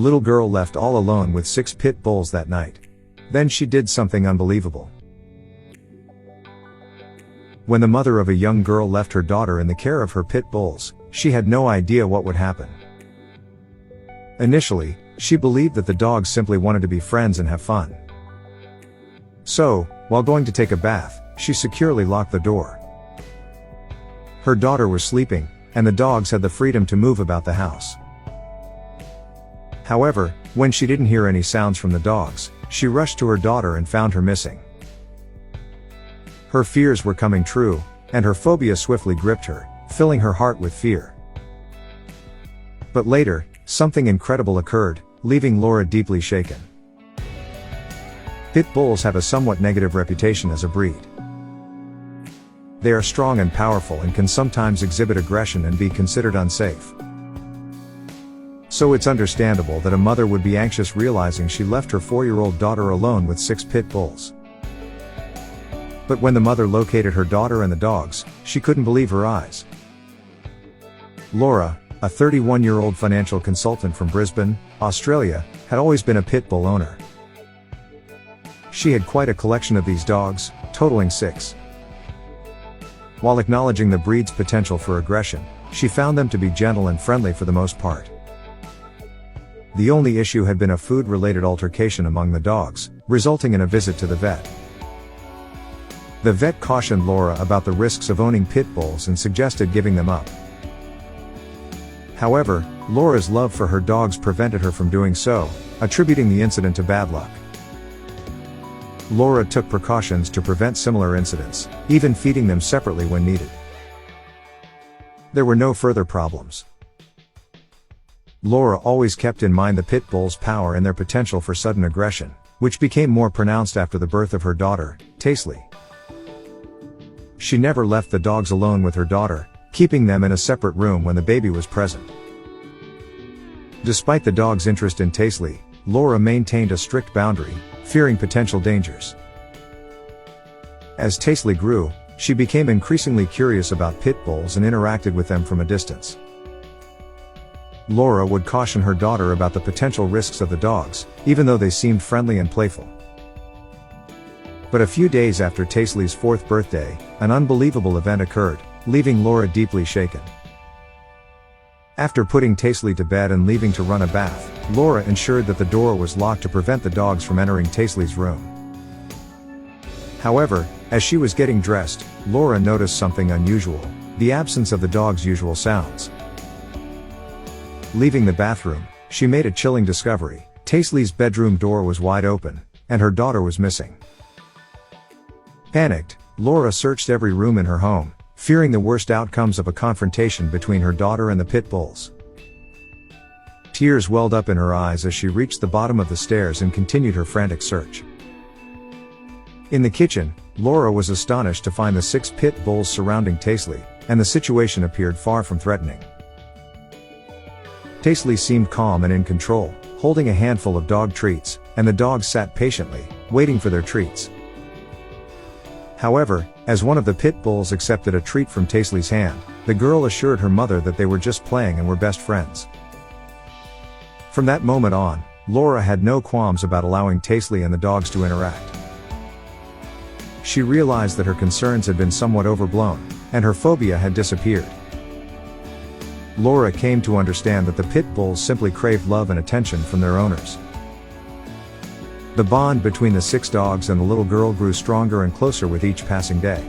Little girl left all alone with 6 pit bulls that night. Then she did something unbelievable. When the mother of a young girl left her daughter in the care of her pit bulls, she had no idea what would happen. Initially, she believed that the dogs simply wanted to be friends and have fun. So, while going to take a bath, she securely locked the door. Her daughter was sleeping, and the dogs had the freedom to move about the house. However, when she didn't hear any sounds from the dogs, she rushed to her daughter and found her missing. Her fears were coming true, and her phobia swiftly gripped her, filling her heart with fear. But later, something incredible occurred, leaving Laura deeply shaken. Pit bulls have a somewhat negative reputation as a breed. They are strong and powerful and can sometimes exhibit aggression and be considered unsafe. So it's understandable that a mother would be anxious realizing she left her 4-year-old daughter alone with 6 pit bulls. But when the mother located her daughter and the dogs, she couldn't believe her eyes. Laura, a 31-year-old financial consultant from Brisbane, Australia, had always been a pit bull owner. She had quite a collection of these dogs, totaling 6. While acknowledging the breed's potential for aggression, she found them to be gentle and friendly for the most part. The only issue had been a food-related altercation among the dogs, resulting in a visit to the vet. The vet cautioned Laura about the risks of owning pit bulls and suggested giving them up. However, Laura's love for her dogs prevented her from doing so, attributing the incident to bad luck. Laura took precautions to prevent similar incidents, even feeding them separately when needed. There were no further problems. Laura always kept in mind the pit bulls' power and their potential for sudden aggression, which became more pronounced after the birth of her daughter, Taisley. She never left the dogs alone with her daughter, keeping them in a separate room when the baby was present. Despite the dog's interest in Taisley, Laura maintained a strict boundary, fearing potential dangers. As Taisley grew, she became increasingly curious about pit bulls and interacted with them from a distance. Laura would caution her daughter about the potential risks of the dogs, even though they seemed friendly and playful. But a few days after Taisley's 4th birthday, an unbelievable event occurred, leaving Laura deeply shaken. After putting Taisley to bed and leaving to run a bath, Laura ensured that the door was locked to prevent the dogs from entering Taisley's room. However, as she was getting dressed, Laura noticed something unusual: the absence of the dog's usual sounds. Leaving the bathroom, she made a chilling discovery: Taisley's bedroom door was wide open, and her daughter was missing. Panicked, Laura searched every room in her home, fearing the worst outcomes of a confrontation between her daughter and the pit bulls. Tears welled up in her eyes as she reached the bottom of the stairs and continued her frantic search. In the kitchen, Laura was astonished to find the 6 pit bulls surrounding Taisley, and the situation appeared far from threatening. Taisley seemed calm and in control, holding a handful of dog treats, and the dogs sat patiently, waiting for their treats. However, as one of the pit bulls accepted a treat from Taisley's hand, the girl assured her mother that they were just playing and were best friends. From that moment on, Laura had no qualms about allowing Taisley and the dogs to interact. She realized that her concerns had been somewhat overblown, and her phobia had disappeared. Laura came to understand that the pit bulls simply craved love and attention from their owners. The bond between the 6 dogs and the little girl grew stronger and closer with each passing day.